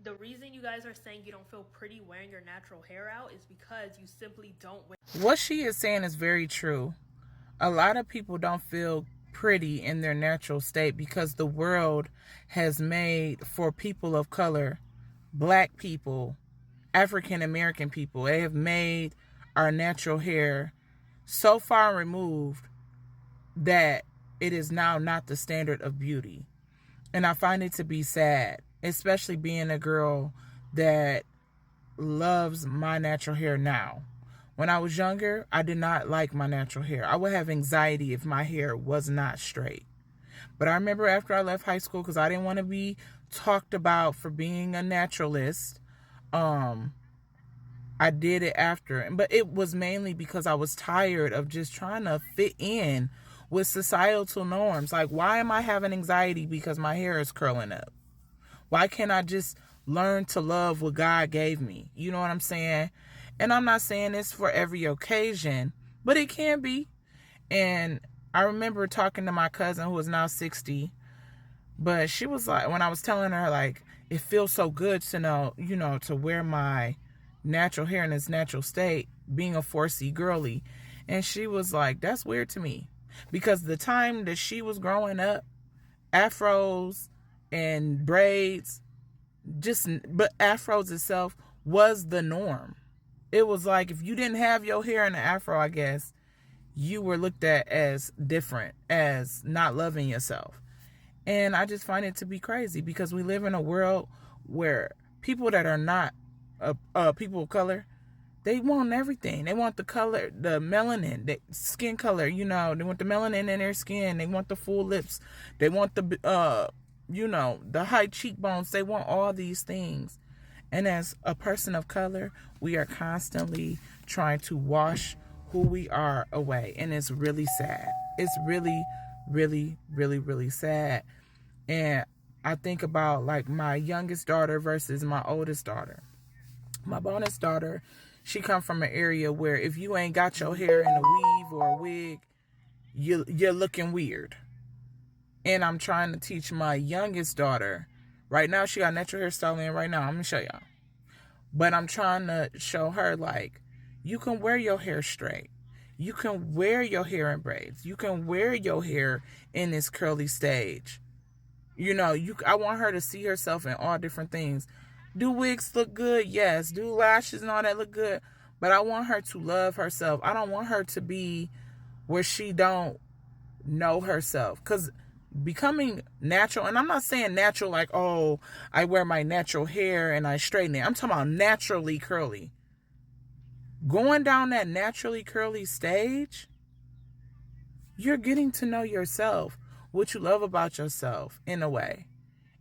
The reason you guys are saying you don't feel pretty wearing your natural hair out is because you simply don't wear. What she is saying is very true. A lot of people don't feel pretty in their natural state because the world has made, for people of color, black people, African American people, they have made our natural hair so far removed that it is now not the standard of beauty. And I find it to be sad, especially being a girl that loves my natural hair now. When I was younger, I did not like my natural hair. I would have anxiety if my hair was not straight. But I remember after I left high school, because I didn't want to be talked about for being a naturalist, I did it after. But it was mainly because I was tired of just trying to fit in with societal norms. Like, why am I having anxiety because my hair is curling up? Why can't I just learn to love what God gave me? You know what I'm saying? And I'm not saying this for every occasion, but it can be. And I remember talking to my cousin who is now 60, but she was like, when I was telling her, like, it feels so good to know, to wear my natural hair in its natural state, being a 4C girly. And she was like, that's weird to me. Because the time that she was growing up, afros and braids, but afros itself was the norm. It was like, if you didn't have your hair in an afro, I guess, you were looked at as different, as not loving yourself. And I just find it to be crazy because we live in a world where people that are not people of color, they want everything. They want the color, the melanin, the skin color, they want the melanin in their skin. They want the full lips. They want the high cheekbones. They want all these things. And as a person of color, we are constantly trying to wash who we are away. And it's really sad. It's really, really, really, really sad. And I think about like my youngest daughter versus my oldest daughter. My bonus daughter, she come from an area where if you ain't got your hair in a weave or a wig, you're looking weird. And I'm trying to teach my youngest daughter. Right now, she got natural hairstyling right now. I'm going to show y'all. But I'm trying to show her, like, you can wear your hair straight. You can wear your hair in braids. You can wear your hair in this curly stage. I want her to see herself in all different things. Do wigs look good? Yes. Do lashes and all that look good? But I want her to love herself. I don't want her to be where she don't know herself. Because becoming natural, and I'm not saying natural like, oh, I wear my natural hair and I straighten it. I'm talking about naturally curly. Going down that naturally curly stage, you're getting to know yourself, what you love about yourself in a way.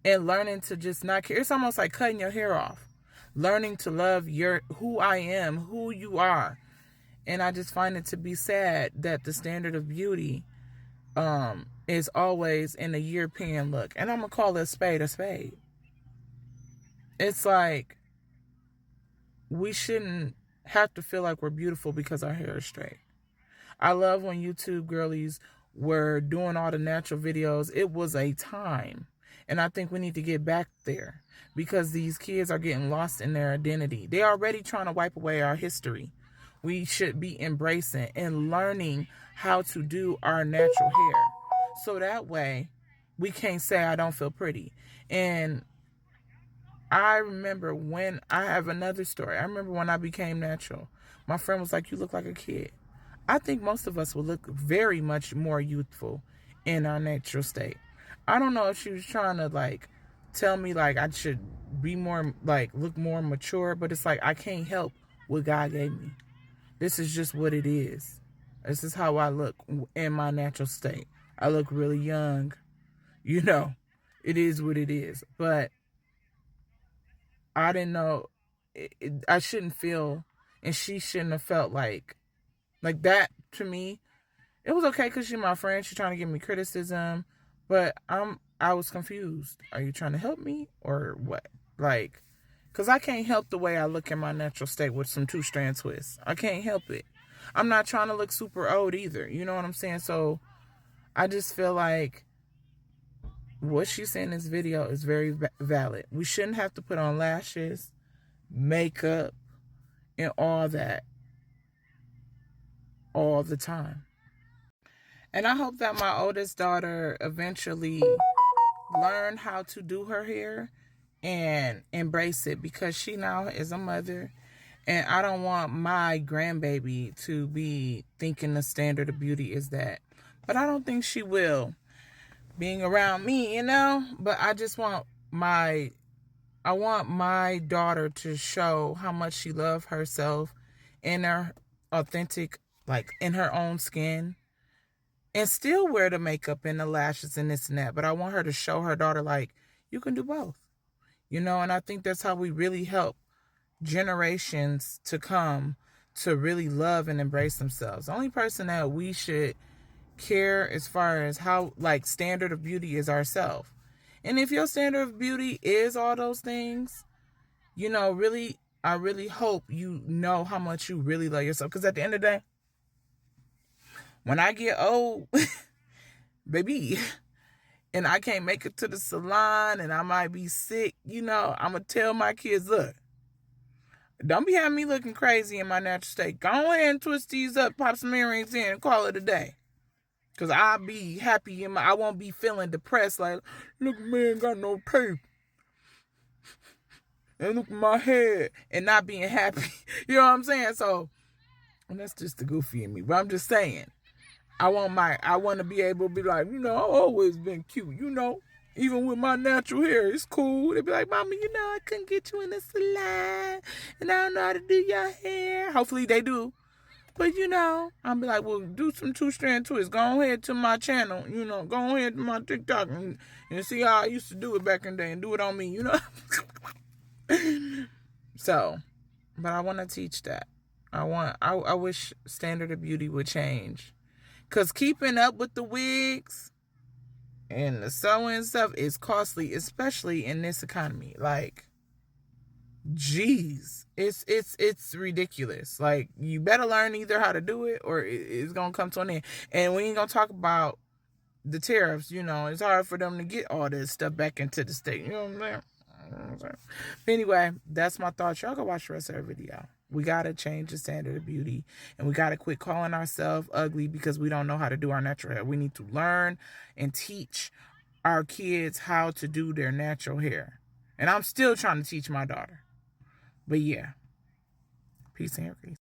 And learning to just not care. It's almost like cutting your hair off. Learning to love who I am, who you are. And I just find it to be sad that the standard of beauty is always in a European look. And I'm going to call it a spade a spade. It's like we shouldn't have to feel like we're beautiful because our hair is straight. I love when YouTube girlies were doing all the natural videos. It was a time. And I think we need to get back there because these kids are getting lost in their identity. They're already trying to wipe away our history. We should be embracing and learning how to do our natural hair. So that way we can't say I don't feel pretty. And I remember when I have another story. I remember when I became natural. My friend was like, you look like a kid. I think most of us will look very much more youthful in our natural state. I don't know if she was trying to like tell me like I should be more like look more mature, but it's like I can't help what God gave me. This is just what it is. This is how I look in my natural state. I look really young. It is what it is. But I didn't know. I shouldn't feel, and she shouldn't have felt like that to me. It was okay because she's my friend. She's trying to give me criticism. But I was confused. Are you trying to help me or what? Like, because I can't help the way I look in my natural state with some 2-strand twists. I can't help it. I'm not trying to look super old either. You know what I'm saying? So I just feel like what she's saying in this video is very valid. We shouldn't have to put on lashes, makeup, and all that all the time. And I hope that my oldest daughter eventually learn how to do her hair and embrace it, because she now is a mother, and I don't want my grandbaby to be thinking the standard of beauty is that. But I don't think she will, being around me, But I just want my daughter to show how much she loves herself in her authentic, like in her own skin, and still wear the makeup and the lashes and this and that. But I want her to show her daughter, like, you can do both, and I think that's how we really help generations to come to really love and embrace themselves. The only person that we should care as far as how, like, standard of beauty is ourselves. And if your standard of beauty is all those things, really, I really hope you know how much you really love yourself. Because at the end of the day, when I get old, baby, and I can't make it to the salon and I might be sick, I'm going to tell my kids, look, don't be having me looking crazy in my natural state. Go ahead and twist these up, pop some earrings in, and call it a day. Because I'll be happy I won't be feeling depressed like, look, man, got no tape. And look at my head. And not being happy. You know what I'm saying? So, and that's just the goofy in me. But I'm just saying, I want to be able to be like, I've always been cute, Even with my natural hair, it's cool. They be like, Mama, I couldn't get you in the salon. And I don't know how to do your hair. Hopefully they do. But, I'll be like, well, do some 2-strand twists. Go ahead to my channel, Go ahead to my TikTok and see how I used to do it back in the day and do it on me, So, but I want to teach that. I wish standard of beauty would change. Because keeping up with the wigs and the sewing stuff is costly, especially in this economy. Like, jeez, it's ridiculous. Like, you better learn either how to do it or it's gonna come to an end. And we ain't gonna talk about the tariffs. It's hard for them to get all this stuff back into the state. You know what I'm saying? But anyway, that's my thoughts. Y'all go watch the rest of our video. We gotta change the standard of beauty, and we gotta quit calling ourselves ugly because we don't know how to do our natural hair. We need to learn and teach our kids how to do their natural hair. And I'm still trying to teach my daughter. But yeah, peace and hair grease.